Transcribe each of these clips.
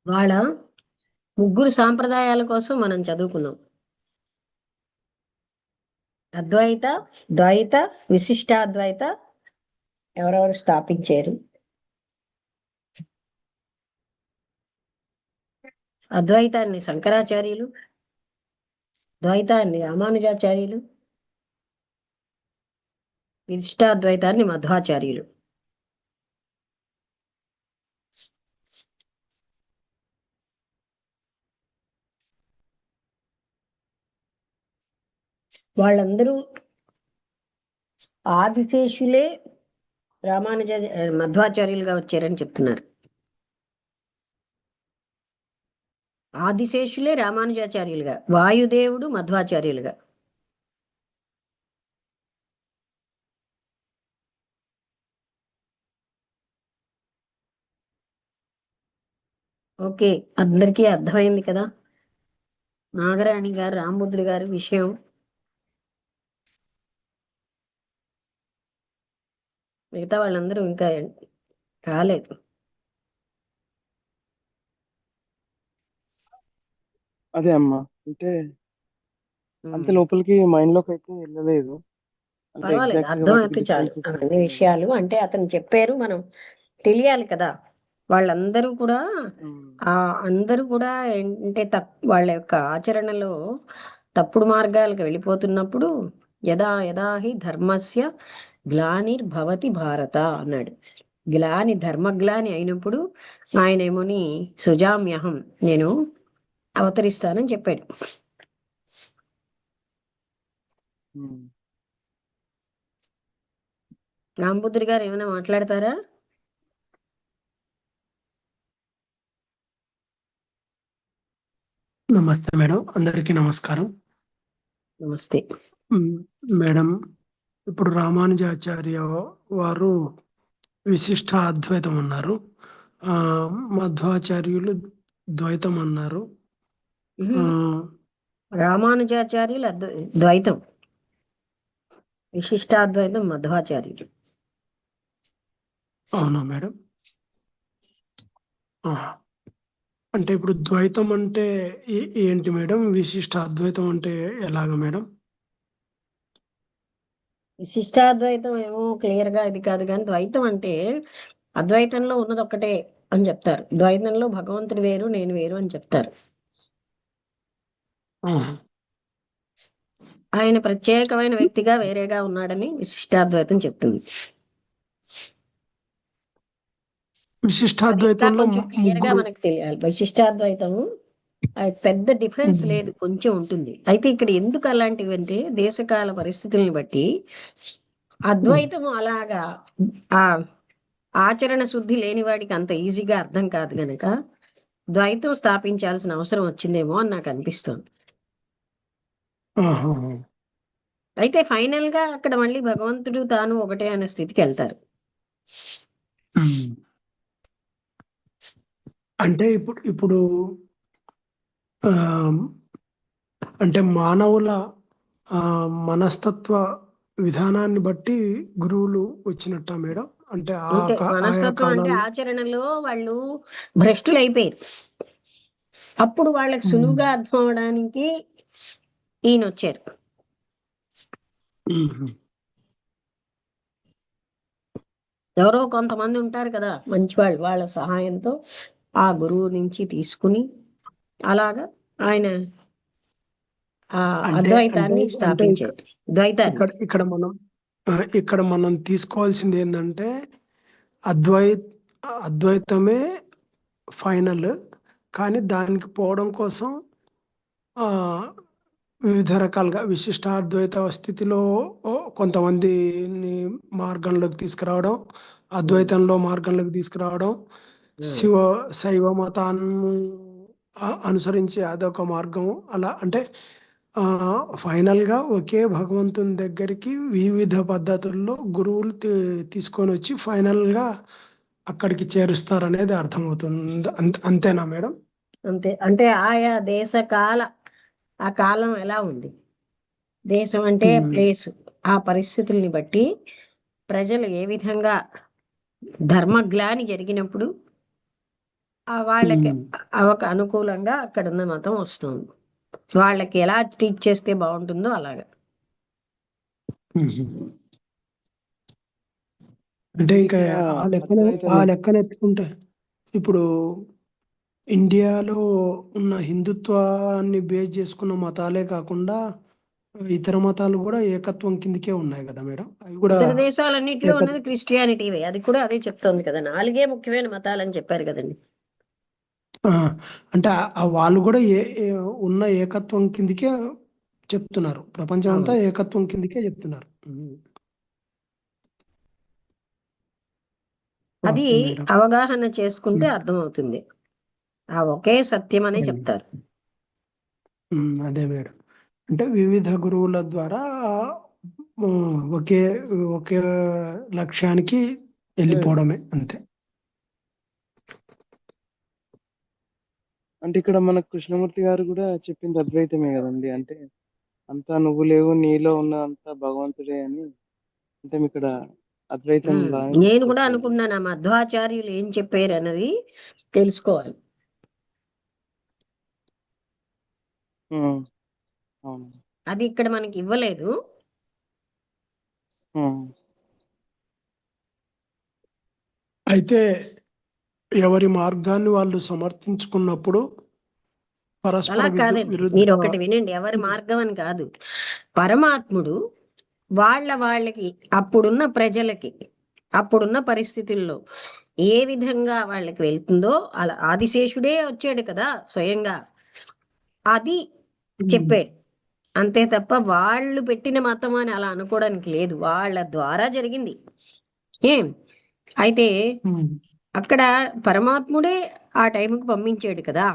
వాళ్ళ ముగ్గురు సాంప్రదాయాల కోసం మనం చదువుకున్నాం. అద్వైత, ద్వైత, విశిష్టాద్వైత ఎవరెవరు స్థాపించారు? అద్వైతాన్ని శంకరాచార్యులు, ద్వైతాన్ని రామానుజాచార్యులు, విశిష్టాద్వైతాన్ని మధ్వాచార్యులు. వాళ్ళందరూ ఆదిశేషులే రామానుజ మధ్వాచార్యులుగా వచ్చారని చెప్తున్నారు. ఆదిశేషులే రామానుజాచార్యులుగా, వాయుదేవుడు మధ్వాచార్యులుగా. ఓకే, అందరికీ అర్థమైంది కదా నాగరాణి గారు, రామముద్రి గారి విషయం? మిగతా వాళ్ళందరూ ఇంకా రాలేదు. అదే అమ్మా, అంటే అంత లోపలికి మైండ్ లోకి అయితే వెళ్ళలేదు. అంటే పర్వాలేదు, ఎగ్జాక్ట్ గా వాటికి అర్థమైతే చాలు. డిఫరెన్సెస్ అన్ని విషయాలు అంటే అతను చెప్పారు, మనం తెలియాలి కదా. వాళ్ళందరూ కూడా అందరూ కూడా ఏంటంటే వాళ్ళ యొక్క ఆచరణలో తప్పుడు మార్గాలకు వెళ్ళిపోతున్నప్పుడు యదా యదా హి ధర్మస్య గ్లానిర్భవతి భారత అన్నాడు. ధర్మగ్లాని అయినప్పుడు ఆయనేమోని సృజామ్యహం, నేను అవతరిస్తానని చెప్పాడు. రామబుద్ధుడి గారు ఏమైనా మాట్లాడతారా? నమస్తే మేడం, అందరికీ నమస్కారం. నమస్తే మేడం, ఇప్పుడు రామానుజాచార్య వారు విశిష్ట అద్వైతం అన్నారు, మధ్వాచార్యులు ద్వైతం అన్నారు. రామానుజాచార్యులు ద్వైతం, విశిష్టాద్వైతం మధ్వాచార్యులు. అవునా మేడం? అంటే ఇప్పుడు ద్వైతం అంటే ఏంటి మేడం? విశిష్ట అద్వైతం అంటే ఎలాగ మేడం? విశిష్టాద్వైతం ఏమో క్లియర్ గా ఇది కాదు, కానీ ద్వైతం అంటే అద్వైతంలో ఉన్నది ఒక్కటే అని చెప్తారు. ద్వైతంలో భగవంతుడు వేరు, నేను వేరు అని చెప్తారు. ఆయన ప్రత్యేకమైన వ్యక్తిగా వేరేగా ఉన్నాడని విశిష్టాద్వైతం చెప్తుంది. విశిష్టాద్వైతంలో కొంచెం క్లియర్ గా మనకు తెలియాలి. విశిష్టాద్వైతము పెద్ద డిఫరెన్స్ లేదు, కొంచెం ఉంటుంది. అయితే ఇక్కడ ఎందుకు అలాంటివి అంటే దేశకాల పరిస్థితుల్ని బట్టి అద్వైతము అలాగా ఆ ఆచరణ శుద్ధి లేని వాడికి అంత ఈజీగా అర్థం కాదు గనక ద్వైతం స్థాపించాల్సిన అవసరం వచ్చిందేమో అని నాకు అనిపిస్తుంది. అయితే ఫైనల్ గా అక్కడ మళ్ళీ భగవంతుడు తాను ఒకటే అనే స్థితికి వెళ్తారు. అంటే ఇప్పుడు అంటే మానవుల మనస్తత్వ విధానాన్ని బట్టి గురువులు వచ్చినట్ట మేడం? అంటే మనస్తత్వం అంటే ఆచరణలో వాళ్ళు భ్రష్టులు అయిపోయారు. అప్పుడు వాళ్ళకి సులువుగా అర్థం అవడానికి ఈయన వచ్చారు. ఎవరో కొంతమంది ఉంటారు కదా మంచి వాళ్ళు, వాళ్ళ సహాయంతో ఆ గురువు నుంచి తీసుకుని అలాగా ఆయన అద్వైతాన్ని స్థాపించారు. ద్వైతాన్ని ఇక్కడ మనం తీసుకోవాల్సింది ఏంటంటే అద్వైతమే ఫైనల్, కానీ దానికి పోవడం కోసం వివిధ రకాలుగా విశిష్టాద్వైత స్థితిలో కొంతమందిని మార్గంలోకి తీసుకురావడం, అద్వైతంలో మార్గంలోకి తీసుకురావడం, శైవ మతాన్ని అనుసరించి అదొక మార్గం. అలా అంటే ఫైనల్ గా ఒకే భగవంతుని దగ్గరికి వివిధ పద్ధతుల్లో గురువులు తీసుకొని వచ్చి ఫైనల్ గా అక్కడికి చేరుస్తారనేది అర్థమవుతుంది. అంతేనా మేడం? అంతే. అంటే ఆయా దేశకాల ఆ కాలం ఎలా ఉంది, దేశం అంటే ప్లేస్, ఆ పరిస్థితుల్ని బట్టి ప్రజలు ఏ విధంగా ధర్మగ్లాని జరిగినప్పుడు వాళ్ళకి ఉమ్, ఒక అనుకూలంగా అక్కడున్న మతం వస్తుంది. వాళ్ళకి ఎలా ట్రీట్ చేస్తే బాగుంటుందో అలాగా. ఉమ్. అంటే అంటే ఇంకా ఇక్కడ ఆ అద్వైతము. లెక్కన ఎత్తుకుంటే ఇప్పుడు ఇండియాలో ఉన్న హిందుత్వాన్ని బేస్ చేసుకున్న మతాలే కాకుండా ఇతర మతాలు కూడా ఏకత్వం కిందకే ఉన్నాయి కదా మేడం, అవి కూడా ఇతర దేశాలన్నింటిలో ఏక ఉన్నది క్రిస్టియానిటీవే. అది కూడా అదే చెప్తోంది కదా, 4 ముఖ్యమైన మతాలని చెప్పారు కదండి. ఆ, అంటే వాళ్ళు కూడా ఉన్న ఏకత్వం కిందకే చెప్తున్నారు, ప్రపంచం అంతా అవును. ఏకత్వం కిందకే చెప్తున్నారు. అది ఓకే మేడం. అవగాహన చేసుకుంటే అర్థమవుతుంది. ఆ ఒకే సత్యం అనే చెప్తారు. అదే మేడం, అంటే వివిధ గురువుల ద్వారా ఒకే ఒకే లక్ష్యానికి ఉమ్. వెళ్ళిపోవడమే అంతే. అంటే ఇక్కడ మన కృష్ణమూర్తి గారు కూడా చెప్పింది అద్వైతమే కదండి. అంటే అంతా నువ్వు లేవు, నీలో ఉన్నదంతా భగవంతుడే అని. అంటే మీ ఇక్కడ అద్వైతం లానే నేను కూడా చేశారు. అనుకున్నాను, ఆ మధ్వాచార్యులు ఏం చెప్పారు అన్నది తెలుసుకోవాలి. ఉమ్, అవును. అది ఇక్కడ మనకి ఇవ్వలేదు. ఉమ్, అయితే ఎవరి మార్గాన్ని వాళ్ళు సమర్థించుకున్నప్పుడు పరస్పర అలా కాదండి, విరుద్ధ. మీరు ఒకటి వినండి, ఎవరి మార్గం అని కాదు. పరమాత్ముడు వాళ్ళకి అప్పుడున్న ప్రజలకి అప్పుడున్న పరిస్థితుల్లో ఏ విధంగా వాళ్ళకి వెళ్తుందో అలా ఆదిశేషుడే వచ్చాడు కదా స్వయంగా, అది చెప్పాడు. అంతే తప్ప వాళ్ళు పెట్టిన మతం అని అలా అనుకోవడానికి లేదు, వాళ్ళ ద్వారా జరిగింది. ఏం అయితే అక్కడ పరమాత్ముడే ఆ టైంకి పంపించాడు కదా,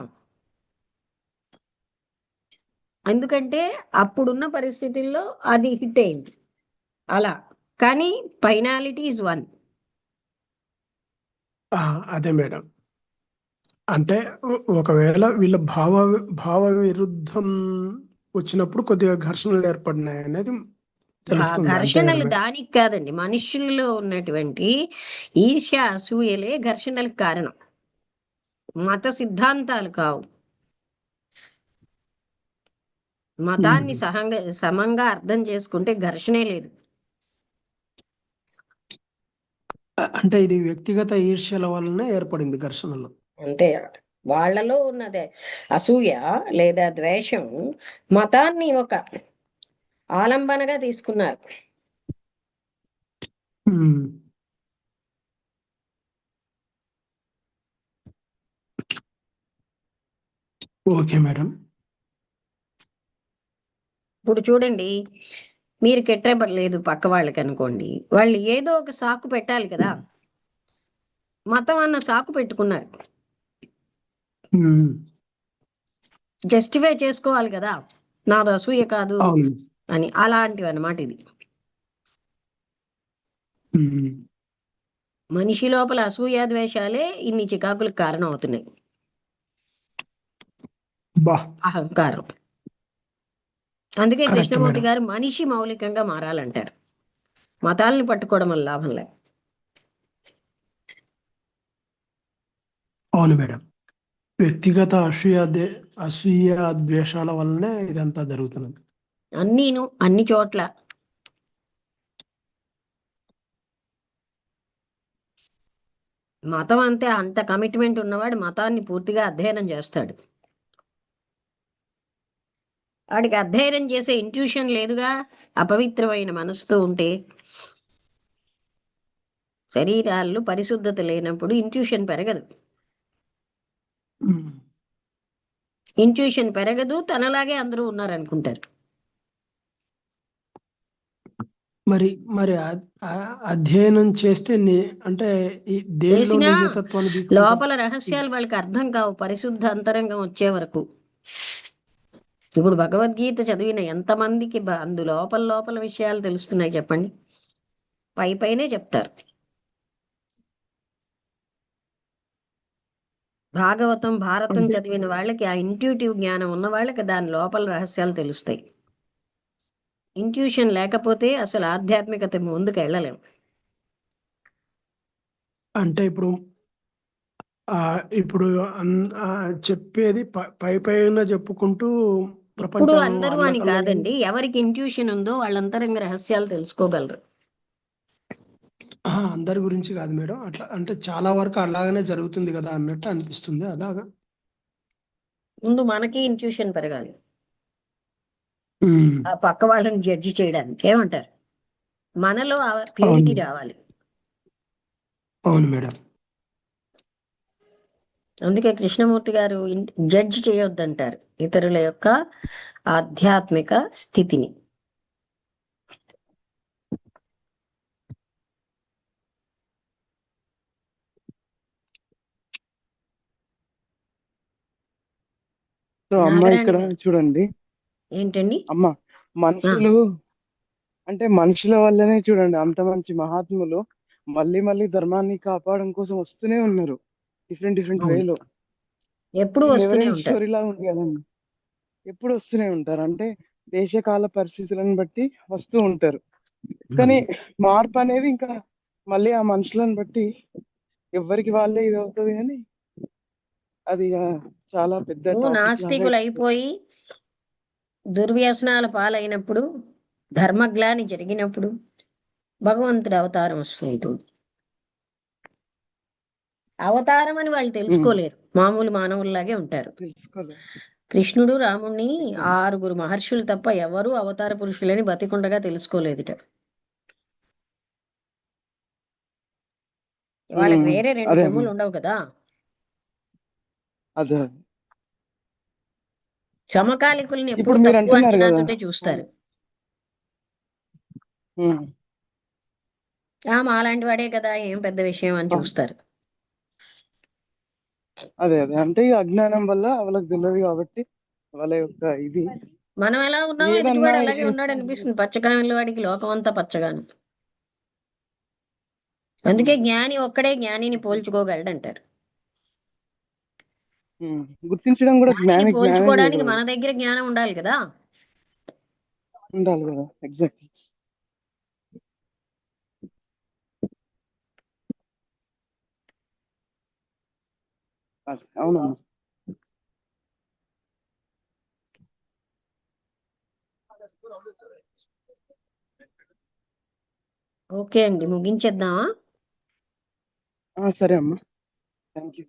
ఎందుకంటే అప్పుడున్న పరిస్థితుల్లో అది హిట్ అయింది అలా. కానీ ఫైనాలిటీ ఇస్ వన్. అదే మేడం, అంటే ఒకవేళ వీళ్ళ భావ విరుద్ధం వచ్చినప్పుడు కొద్దిగా ఘర్షణలు ఏర్పడినాయి అనేది తెలుస్తుంది, అంతే కదా ఘర్షణలు మేడం. దానికి కాదండి, మనుషుల్లో ఉన్నటువంటి ఈర్ష్య అసూయలే ఘర్షణలకు కారణం, మత సిద్ధాంతాలు కావు. మతాన్ని సమంగా అర్థం చేసుకుంటే ఘర్షణే లేదు. అంటే ఇది వ్యక్తిగత ఈర్ష్యల వలన ఏర్పడింది ఘర్షణలు. అంతే. వాళ్ళలో ఉన్నదే అసూయ లేదా ద్వేషం మతాన్ని ఒక ఆలంబనగా తీసుకున్నారు. ఉమ్, ఓకే మేడం. ఇప్పుడు చూడండి, మీరు కెట్టబడలేదు పక్క వాళ్ళకి అనుకోండి, వాళ్ళు ఏదో ఒక సాకు పెట్టాలి కదా, మతం అన్న సాకు పెట్టుకున్నారు, ఉమ్, జస్టిఫై చేసుకోవాలి కదా, నాది అసూయ కాదు అవును. అని. అలాంటివి అన్నమాట ఇది. ఉమ్, మనిషి లోపల అసూయ ద్వేషాలే ఇన్ని చికాకులకు కారణం అవుతున్నాయి. బా అహంకారం. అందుకే కరెక్ట్ కృష్ణమూర్తి మేడం. గారు మనిషి మౌలికంగా మారాలంటారు, మతాలను పట్టుకోవడం వల్ల లాభం లేదు. అవును మేడం, వ్యక్తిగత అసూయ ద్వేషాల వల్లనే ఇదంతా జరుగుతున్నది. అన్నీను అన్ని చోట్ల. మతం అంతే, అంత కమిట్మెంట్ ఉన్నవాడు మతాన్ని పూర్తిగా అధ్యయనం చేస్తాడు. వాడికి అధ్యయనం చేసే ఇంట్యూషన్ లేదుగా, అపవిత్రమైన మనసుతో ఉంటే. శరీరాల్లో పరిశుద్ధత లేనప్పుడు ఇంట్యూషన్ పెరగదు. ఉమ్, ఇంట్యూషన్ పెరగదు, తనలాగే అందరూ ఉన్నారనుకుంటారు. మరి మరి అధ్యయనం చేస్తే అంటే ఈ దేనిలో తెలిసినా నిజతత్వాన్ని తీసుకుంటారు. లోపల రహస్యాలు వాళ్ళకి అర్థం కావు పరిశుద్ధ అంతరంగం వచ్చే వరకు. ఇప్పుడు భగవద్గీత చదివిన ఎంతమందికి అందు లోపల లోపల విషయాలు తెలుస్తున్నాయి చెప్పండి? పైనే చెప్తారు. భాగవతం భారతం అంటే చదివిన వాళ్ళకి, ఆ ఇంట్యూటివ్ జ్ఞానం ఉన్న వాళ్ళకి దాని లోపల రహస్యాలు తెలుస్తాయి. ఇంట్యూషన్ లేకపోతే అసలు ఆధ్యాత్మికత ముందుకు వెళ్ళలేం. అంటే ఇప్పుడు ఇప్పుడు చెప్పేది పై పైన చెప్పుకుంటూ ఇప్పుడు ప్రపంచం అందరూ అని అల్లకల్లోలం. కాదండి, ఎవరికి ఇంట్యూషన్ ఉందో వాళ్ళ అంతరంగ రహస్యాలు తెలుసుకోగలరు. అందరి గురించి కాదు మేడం, అట్లా అంటే చాలా వరకు అలాగనే జరుగుతుంది కదా అన్నట్టు అనిపిస్తుంది. అలాగా. ముందు మనకి ఇంట్యూషన్ పెరగాలి, ఉమ్, ఆ పక్క వాళ్ళని జడ్జి చేయడానికి. ఏమంటారు? మనలో ఆ ప్యూరిటీ అవును రావాలి. అవును మేడం. అందుకే కృష్ణమూర్తి గారు జడ్జ్ చేయొద్దంటారు ఇతరుల యొక్క ఆధ్యాత్మిక స్థితిని. సో అమ్మ నాగరాణి ఇక్కడ గారు చూడండి, ఏంటండి? అమ్మ ఆ, మనుషులు అంటే మనుషుల వల్లనే చూడండి అంత మంచి మహాత్ములు మళ్ళీ మళ్ళీ ధర్మాన్ని కాపాడడం కోసం వస్తూనే ఉన్నారు, డిఫరెంట్ డిఫరెంట్ అవును, వేలో. ఎప్పుడు ఇది నెవర్ వస్తూనే ఎండ్ ఉంటారు. స్టోరీ లాగా ఉంది కదండి. ఎప్పుడు వస్తూనే ఉంటారు అంటే దేశకాల పరిస్థితులను బట్టి వస్తూ ఉంటారు. కానీ మార్పు అనేది ఇంకా మళ్ళీ ఆ మనుషులను బట్టి ఎవరికి వాళ్ళే ఇది అవుతుంది, కానీ అది చాలా పెద్ద నువ్వు టాపిక్ లాగా నాస్తికులు అయిపోతుంది. అయిపోయి దుర్వ్యసనాల పాలైనప్పుడు, ధర్మగ్లాని జరిగినప్పుడు భగవంతుడి అవతారం వస్తుంటుంది. అవతారం అని వాళ్ళు తెలుసుకోలేరు, మామూలు మానవుల్లాగే ఉంటారు. తెలుసుకోలేదు. కృష్ణుడు రాముణ్ణి ఎగ్జాక్ట్. 6 మహర్షులు తప్ప ఎవరూ అవతార పురుషులని బతికుండగా తెలుసుకోలేదుట. వాళ్ళకి వేరే 2 అదే అమ్మ. కొమ్ములు ఉండవు కదా. అదే సమకాలికుల్ని ఎప్పుడు ఇప్పుడు మీరు తక్కువ అంటున్నారు కదా. అంచనాతోటే చూస్తారు. ఉమ్, మాలాంటి వాడే కదా, ఏం పెద్ద విషయం అని అవును. చూస్తారు. అదే అదే అంటే ఈ అజ్ఞానం వల్ల వాళ్ళకి తెలియదు కాబట్టి వాళ్ళ యొక్క ఇది మనం ఎలా ఉన్నామో ఏదన్నా ఎదుటివాడు అలాగే ఇది. ఉన్నాడు అనిపిస్తుంది. పచ్చకాయల వాడికి లోకం అంతా పచ్చగాను. అందుకే ఉమ్, జ్ఞాని ఒక్కడే జ్ఞానిని పోల్చుకోగలడంటారు. ఉమ్, గుర్తించడం కూడా జ్ఞానిని జ్ఞానే పోల్చుకోవడానికి చేయగలడు. మన దగ్గర జ్ఞానం ఉండాలి కదా. ఉండాలి కదా, ఎగ్జాక్ట్. అవునమ్మా. ఓకే అండి, ముగించేద్దామా? సరే అమ్మా, థ్యాంక్ యూ.